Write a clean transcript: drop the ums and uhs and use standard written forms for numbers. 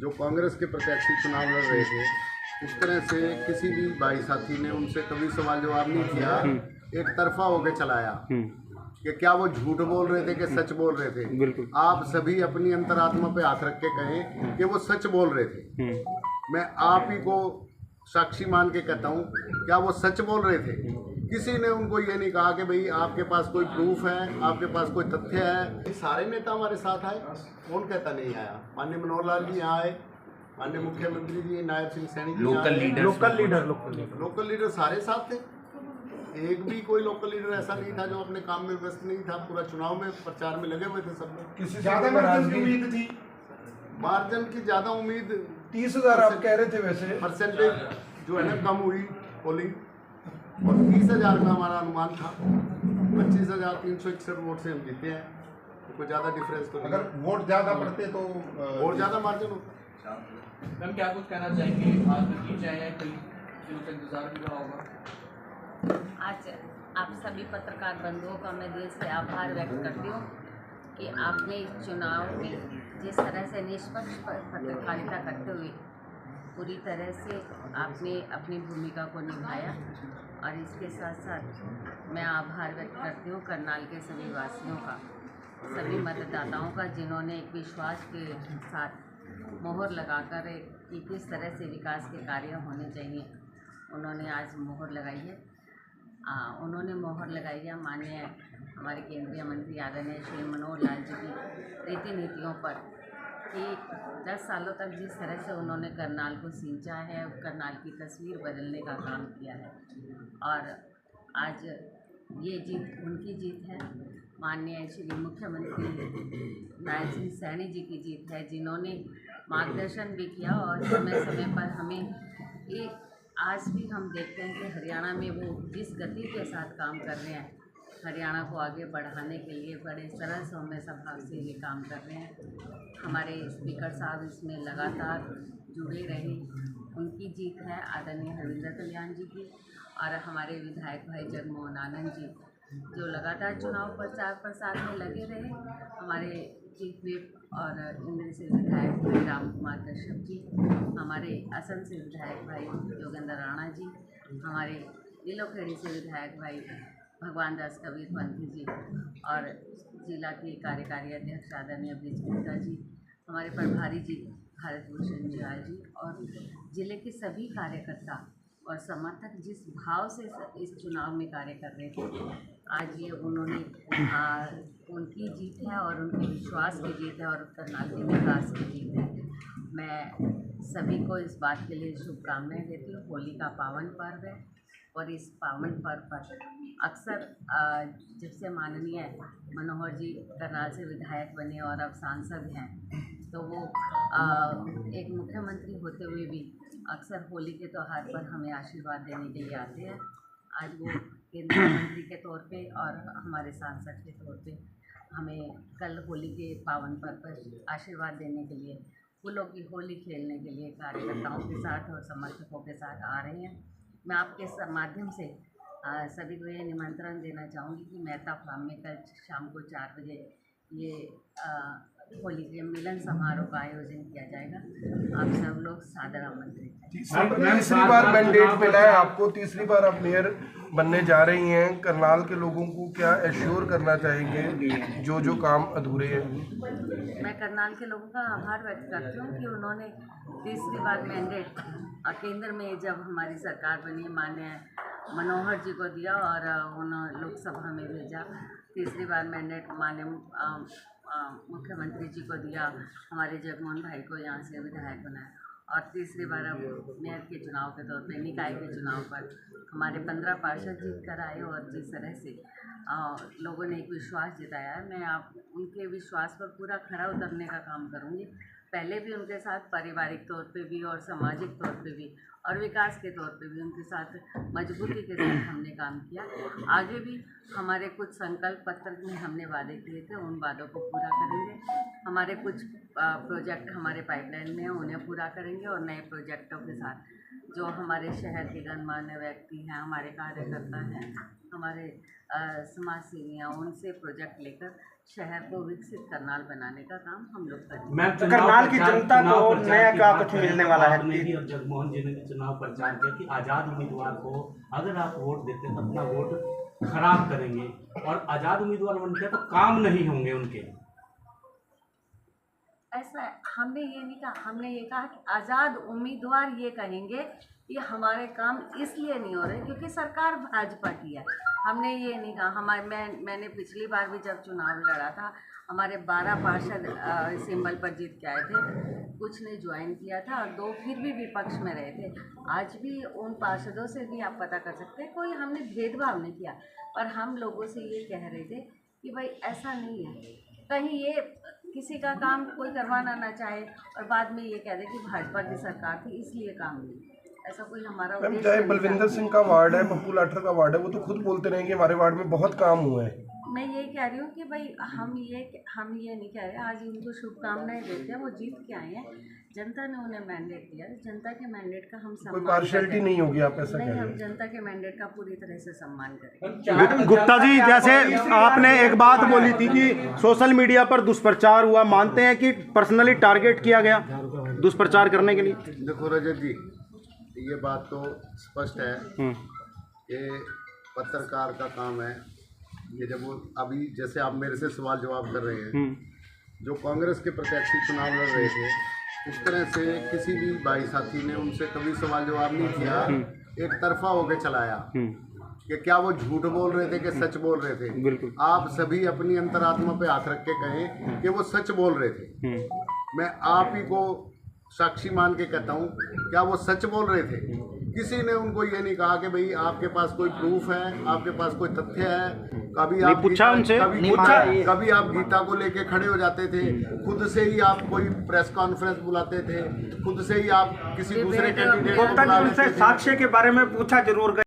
जो कांग्रेस के प्रत्याशी चुनाव लड़ रहे थे, उस तरह से किसी भी भाई साथी ने उनसे कभी सवाल जवाब नहीं किया, एक तरफा होकर चलाया कि क्या वो झूठ बोल रहे थे कि सच बोल रहे थे। बिल्कुल। आप सभी अपनी अंतरात्मा पे हाथ रख के कहें कि वो सच बोल रहे थे। मैं आप ही को साक्षी मान के कहता हूँ, क्या वो सच बोल रहे थे? किसी ने उनको ये नहीं कहा कि भाई आपके पास कोई प्रूफ है, आपके पास कोई तथ्य है। सारे नेता हमारे साथ आए, कौन कहता नहीं आया? माननीय मनोहर लाल जी यहाँ आए, माननीय मुख्यमंत्री जी नायब सिंह सैनी जी, लोकल लीडर सारे साथ थे। एक भी कोई लोकल लीडर ऐसा नहीं था जो अपने काम में व्यस्त नहीं था। पूरा चुनाव में प्रचार में लगे हुए थे सब लोग। किसी ज्यादा मार्जिन की उम्मीद थी? मार्जिन की ज्यादा उम्मीद 30,000 आप कह रहे थे, वैसे परसेंटेज जो है ना कम हुई पोलिंग, और 30,000 का हमारा अनुमान था। 25,361 वोट से हम जीते हैं, तो कोई ज़्यादा डिफरेंस तो नहीं। अगर वोट ज्यादा पड़ते तो और ज़्यादा मार्जिन होता। मैम क्या कुछ कहना चाहेंगे? आज की चाहे कई दिनों का इंतजार भी रहा होगा। आज आप सभी पत्रकार बंधुओं का मैं दिल से आभार व्यक्त करती हूँ कि आपने इस चुनाव में जिस तरह से निष्पक्ष पत्रकारिता करते हुए पूरी तरह से आपने अपनी भूमिका को निभाया। और इसके साथ साथ मैं आभार व्यक्त करती हूँ करनाल के सभी वासियों का, सभी मतदाताओं का, जिन्होंने एक विश्वास के साथ मोहर लगाकर कि किस तरह से विकास के कार्य होने चाहिए, उन्होंने आज मोहर लगाई है। उन्होंने मोहर लगाई है माननीय हमारे केंद्रीय मंत्री आदरणीय श्री मनोहर लाल जी की रीति नीतियों पर, कि 10 सालों तक जिस तरह से उन्होंने करनाल को सींचा है, करनाल की तस्वीर बदलने का काम किया है। और आज ये जीत उनकी जीत है, माननीय श्री मुख्यमंत्री नायब सिंह सैनी जी की जीत है, जिन्होंने मार्गदर्शन भी किया और समय समय पर हमें एक आज भी हम देखते हैं कि हरियाणा में वो जिस गति के साथ काम कर रहे हैं, हरियाणा को आगे बढ़ाने के लिए बड़े सरल सौम्य स्वभाव से ये काम कर रहे हैं। हमारे स्पीकर साहब इसमें लगातार जुड़े रहे, उनकी जीत है, आदरणीय हरविंदर कल्याण जी की। और हमारे विधायक भाई जगमोहन आनंद जी जो लगातार चुनाव प्रचार प्रसार में लगे रहे, हमारे चीफ व्हिप और इंद्र से विधायक भाई राम कुमार कश्यप जी, हमारे असम से विधायक भाई योगेंद्र राणा जी, हमारे नीलोखेड़ी से विधायक भाई भगवान दास कबीर पंथी जी, और जिला के कार्यकारी अध्यक्ष आदरणीय ब्रिज गुप्ता जी, हमारे प्रभारी जी भारत भूषण जयाल जी, और जिले के सभी कार्यकर्ता और समर्थक जिस भाव से इस चुनाव में कार्य कर रहे थे, आज ये उन्होंने उनकी जीत है और उनके विश्वास की जीत है और करनाल के विकास की जीत है। मैं सभी को इस बात के लिए शुभकामनाएं देती हूँ। होली का पावन पर्व है और इस पावन पर्व पर अक्सर जब से माननीय मनोहर जी करनाल से विधायक बने और अब सांसद हैं, तो वो एक मुख्यमंत्री होते हुए भी अक्सर होली के त्यौहार पर हमें आशीर्वाद देने के लिए आते हैं। आज वो केंद्रीय मंत्री के तौर पे और हमारे सांसद के तौर पे हमें कल होली के पावन पर्व पर आशीर्वाद देने के लिए, फूलों की होली खेलने के लिए कार्यकर्ताओं के साथ और समर्थकों के साथ आ रहे हैं। मैं आपके माध्यम से सभी को ये निमंत्रण देना चाहूँगी कि मेहता फार्म में कल शाम को 4 बजे ये होली के मिलन समारोह का आयोजन किया जाएगा। आप सब लोग सादर आमंत्रित हैं। तीसरी बार मैंडेट मिला है आपको, तीसरी बार आप मेयर बनने जा रही हैं। करनाल के लोगों को क्या एश्योर करना चाहेंगे जो जो काम अधूरे हैं? मैं करनाल के लोगों का आभार व्यक्त करती हूँ कि उन्होंने तीसरी बार मैंडेट केंद्र में जब हमारी सरकार बनी, माननीय मनोहर जी को दिया और उन्होंने लोकसभा में भेजा। तीसरी बार मैंडेट माननीय मुख्यमंत्री जी को दिया, हमारे जगमोहन भाई को यहाँ से विधायक बनाया, और तीसरी बार अब मेयर के चुनाव के तौर पे, निकाय के चुनाव पर हमारे 15 पार्षद जीत कर आए। और जिस तरह से लोगों ने एक विश्वास जताया है, मैं आप उनके विश्वास पर पूरा खरा उतरने का काम करूँगी। पहले भी उनके साथ पारिवारिक तौर पे भी और सामाजिक तौर पे भी और विकास के तौर पे भी उनके साथ मजबूती के साथ हमने काम किया। आगे भी हमारे कुछ संकल्प पत्र में हमने वादे किए थे, उन वादों को पूरा करेंगे। हमारे कुछ प्रोजेक्ट हमारे पाइपलाइन में हैं, उन्हें पूरा करेंगे और नए प्रोजेक्टों के साथ जो हमारे शहर के गणमान्य व्यक्ति हैं, हमारे कार्यकर्ता हैं, हमारे समाज सेवियाँ, उनसे प्रोजेक्ट लेकर शहर को विकसित करनाल बनाने का काम हम लोग करेंगे। तो करनाल की जनता को नया क्या कुछ मिलने वाला है? आपने भी और जगमोहन जी ने भी चुनाव प्रचार किया कि आज़ाद उम्मीदवार को अगर आप वोट देते हैं तो अपना वोट खराब करेंगे, और आज़ाद उम्मीदवार बनते तो काम नहीं होंगे उनके। ऐसा हमने ये नहीं कहा, हमने ये कहा कि आज़ाद उम्मीदवार ये कहेंगे कि हमारे काम इसलिए नहीं हो रहे क्योंकि सरकार भाजपा की है। हमने ये नहीं कहा। मैंने पिछली बार भी जब चुनाव लड़ा था, हमारे 12 पार्षद सिंबल पर जीत के आए थे, कुछ ने ज्वाइन किया था और 2 फिर भी विपक्ष में रहे थे। आज भी उन पार्षदों से भी आप पता कर सकते हैं, कोई हमने भेदभाव नहीं किया, पर हम लोगों से ये कह रहे थे कि भाई ऐसा नहीं है, कहीं ये किसी का काम कोई करवाना ना चाहे और बाद में ये कह दे कि भाजपा की सरकार थी इसलिए काम नहीं। ऐसा कोई हमारा मैम, उद्देश्य चाहे नहीं था। बलविंदर सिंह का वार्ड है, पप्पू लाठर का वार्ड है, वो तो खुद बोलते रहे कि हमारे वार्ड में बहुत काम हुआ है। मैं यही कह रही हूँ कि भाई हम ये नहीं कह रहे, आज उनको शुभकामनाएं देते हैं, वो जीत के आए हैं, जनता ने उन्हें मैंडेट दिया, जनता के मैंडेट का हम कोई सम्मान पार्शियलिटी करें। नहीं होगी, आप ऐसा कह नहीं, रहे हम हैं? जनता के मैंडेट का पूरी तरह से सम्मान करें। गुप्ता जी, जैसे आपने एक बात बोली थी कि सोशल मीडिया पर दुष्प्रचार हुआ, मानते हैं कि पर्सनली टारगेट किया गया दुष्प्रचार करने के लिए? देखो रजत जी, ये बात तो स्पष्ट है कि पत्रकार का काम है ये। जब वो अभी जैसे आप मेरे से सवाल जवाब कर रहे हैं, जो कांग्रेस के प्रत्याशी चुनाव लड़ रहे थे, उस तरह से किसी भी भाई साथी ने उनसे कभी सवाल जवाब नहीं किया, एक तरफा होकर चलाया कि क्या वो झूठ बोल रहे थे कि सच बोल रहे थे। बिल्कुल। आप सभी अपनी अंतरात्मा पे हाथ रख के कहें कि वो सच बोल रहे थे। मैं आप ही को साक्षी मान के कहता हूँ, क्या वो सच बोल रहे थे? किसी ने उनको ये नहीं कहा कि भाई आपके पास कोई प्रूफ है, आपके पास कोई तथ्य है। कभी आप पूछा उनसे? कभी आप गीता को लेके खड़े हो जाते थे, खुद से ही आप कोई प्रेस कॉन्फ्रेंस बुलाते थे, खुद से ही आप किसी दूसरे कैंडिडेट को बुला लेते थे। साक्ष्य के बारे में पूछा जरूर।